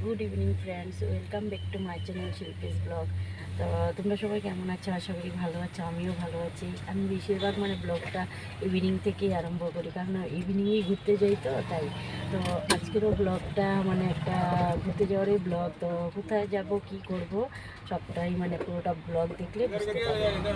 Good evening friends, welcome back to my channel Shilpi's blog. তো তোমরা সবাই কেমন আছো? আশা করি ভালো আছো, আমিও ভালো আছি। আমি বেশিরভাগ ব্লগটা ইভিনিং থেকেই আরম্ভ করি, কারণ ইভিনিংয়েই ঘুরতে যাই, তো তাই। তো আজকেরও ব্লগটা একটা ঘুরতে যাওয়ারই ব্লগ। তো কোথায় যাব, কি করব, সবটাই পুরোটা ব্লগ দেখলে বুঝতে পারবে।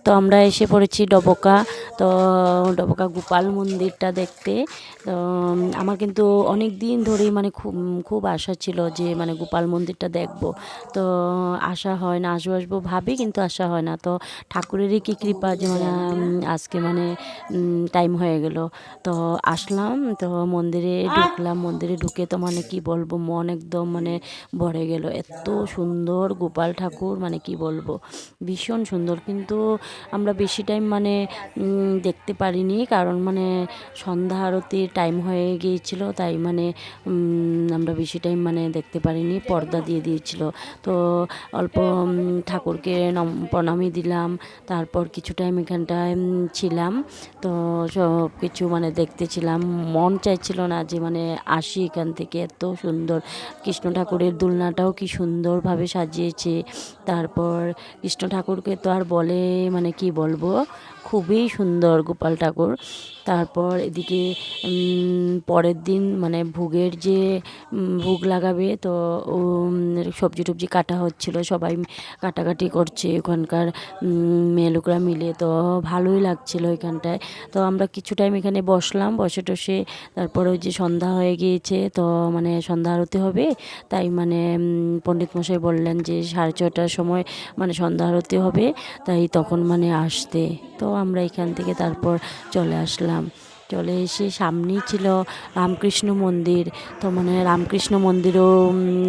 তো আমরা এসে পড়েছি ডবকা। তো ডবকা গোপাল মন্দিরটা দেখতে। তো আমার কিন্তু অনেক দিন ধরেই খুব খুব আশা ছিল যে গোপাল মন্দিরটা দেখব। তো আশা হয় না, আসবো আসবো ভাবি, কিন্তু আশা হয় না। তো ঠাকুরেরই কি কৃপা যে আজকে টাইম হয়ে গেল। তো আসলাম, তো মন্দিরে ঢুকলাম। মন্দিরে ঢুকে তো কি বলবো, মন একদম ভরে গেল। এত সুন্দর গোপাল ঠাকুর, কি বলবো, ভীষণ সুন্দর। কিন্তু আমরা বেশি টাইম দেখতে পারিনি, কারণ সন্ধ্যা আরতির টাইম হয়ে গিয়েছিল, তাই আমরা বেশি টাইম দেখতে পারিনি, পর্দা দিয়ে দিয়েছিল। তো অল্প ঠাকুরকে প্রণামী দিলাম, তারপর কিছু টাইম এখানটায় ছিলাম। তো সব কিছু দেখতেছিলাম, মন চাইছিল না যে আসি এখান থেকে। এত সুন্দর কৃষ্ণ ঠাকুরের দোলনাটাও কি সুন্দরভাবে সাজিয়েছে। তারপর কৃষ্ণ ঠাকুরকে তো আর বলে কি বলবো, খুবই সুন্দর গোপাল ঠাকুর। তারপর এদিকে পরের দিন ভোগের যে ভোগ লাগাবে, তো সবজি টবজি কাটা হচ্ছিল, সবাই কাটাকাটি করছে ওখানকার মেয়ে লোকরা মিলে। তো ভালোই লাগছিল এখানটায়। তো আমরা কিছু টাইম এখানে বসলাম, বসে টসে তারপর ওই যে সন্ধ্যা হয়ে গিয়েছে, তো সন্ধ্যা আরতি হবে, তাই পণ্ডিত মশাই বললেন যে 6:30টার সময় সন্ধ্যা আরতি হবে, তাই তখন আসতে। তো আমরা এখান থেকে তারপর চলে আসলাম। চলে এসে সামনেই ছিল রামকৃষ্ণ মন্দির। তো রামকৃষ্ণ মন্দিরেও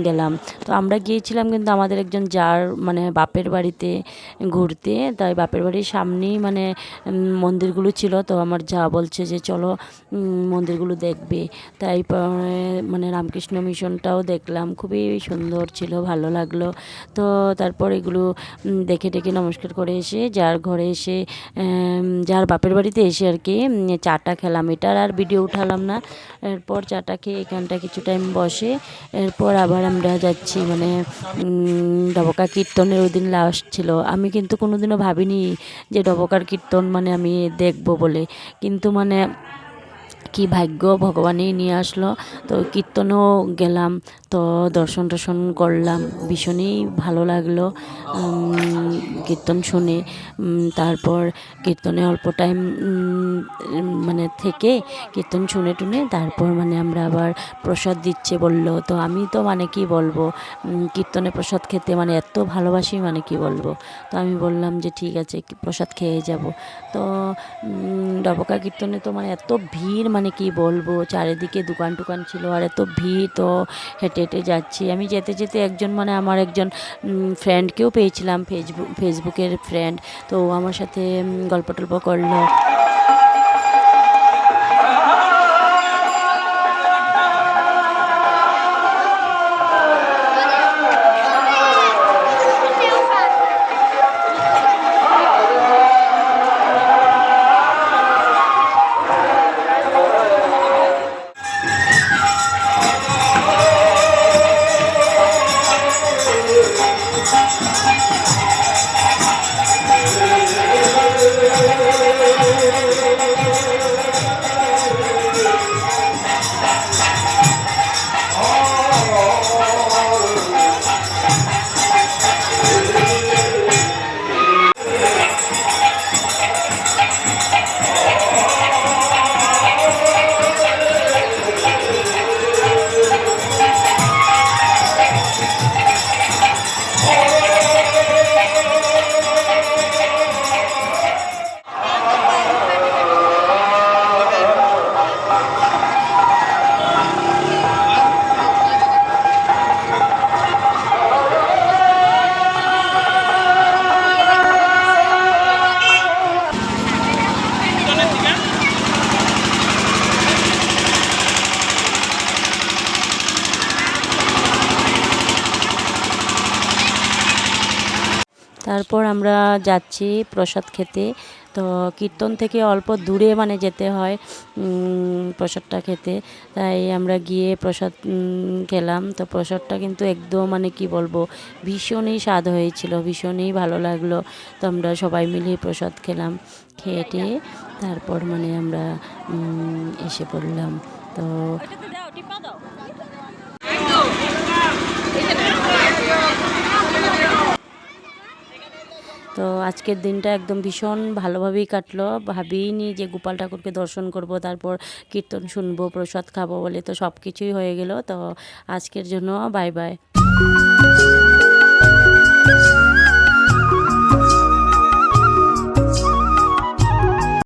গেলাম। তো আমরা গিয়েছিলাম কিন্তু আমাদের একজন যার বাপের বাড়িতে ঘুরতে, তাই বাপের বাড়ির সামনেই মন্দিরগুলো ছিল। তো আমার যা বলছে যে চলো মন্দিরগুলো দেখবে, তাই রামকৃষ্ণ মিশনটাও দেখলাম, খুবই সুন্দর ছিল, ভালো লাগলো। তো তারপর এগুলো দেখে টেকে নমস্কার করে এসে যার ঘরে এসে যার বাপের বাড়িতে এসে আর কি চাটা খেলাম। এটার আর ভিডিও উঠালাম না। এরপর চাটা খেয়ে এখানটা কিছু টাইম বসে, এরপর আবার আমরা যাচ্ছি ডবকা কীর্তনের ওই দিন লাস্ট ছিল। আমি কিন্তু কোনোদিনও ভাবিনি যে ডবকার কীর্তন আমি দেখবো বলে, কিন্তু কি ভাগ্য, ভগবানই নিয়ে আসলো। তো কীর্তনেও গেলাম, তো দর্শন টর্শন করলাম, ভীষণই ভালো লাগলো কীর্তন শুনে। তারপর কীর্তনে অল্প টাইম থেকে কীর্তন শুনে টুনে তারপর আমরা আবার প্রসাদ দিচ্ছে বললো। তো আমি তো কি বলবো, কীর্তনে প্রসাদ খেতে এত ভালোবাসি, কি বলবো। তো আমি বললাম যে ঠিক আছে, প্রসাদ খেয়ে যাব। তো ডবকা কীর্তনে তো এত ভিড়, কি বলবো, চারিদিকে দোকান টোকান ছিল আর এত ভিড়। তো হেঁটে হেঁটে যাচ্ছি। আমি যেতে যেতে একজন আমার একজন ফ্রেন্ডকেও পেয়েছিলাম, ফেসবুকের ফ্রেন্ড। তো ও আমার সাথে গল্প টল্প করলো। তারপর আমরা যাচ্ছি প্রসাদ খেতে। তো কীর্তন থেকে অল্প দূরে মানে যেতে হয় প্রসাদটা খেতে। তাই আমরা গিয়ে প্রসাদ খেলাম। তো প্রসাদটা কিন্তু একদম মানে কি বলবো, ভীষণই স্বাদ হয়েছিল, ভীষণই ভালো লাগলো। তো আমরা সবাই মিলে প্রসাদ খেলাম, খেয়ে টেয়ে তারপর মানে আমরা এসে পড়লাম। তো তো আজকের দিনটা একদম ভীষণ ভালোভাবেই কাটলো। ভাবিনি যে গোপাল ঠাকুরকে দর্শন করব, তারপর কীর্তন শুনবো, প্রসাদ খাবো বলে, তো সব কিছুই হয়ে গেল। তো আজকের জন্য বাই বাই।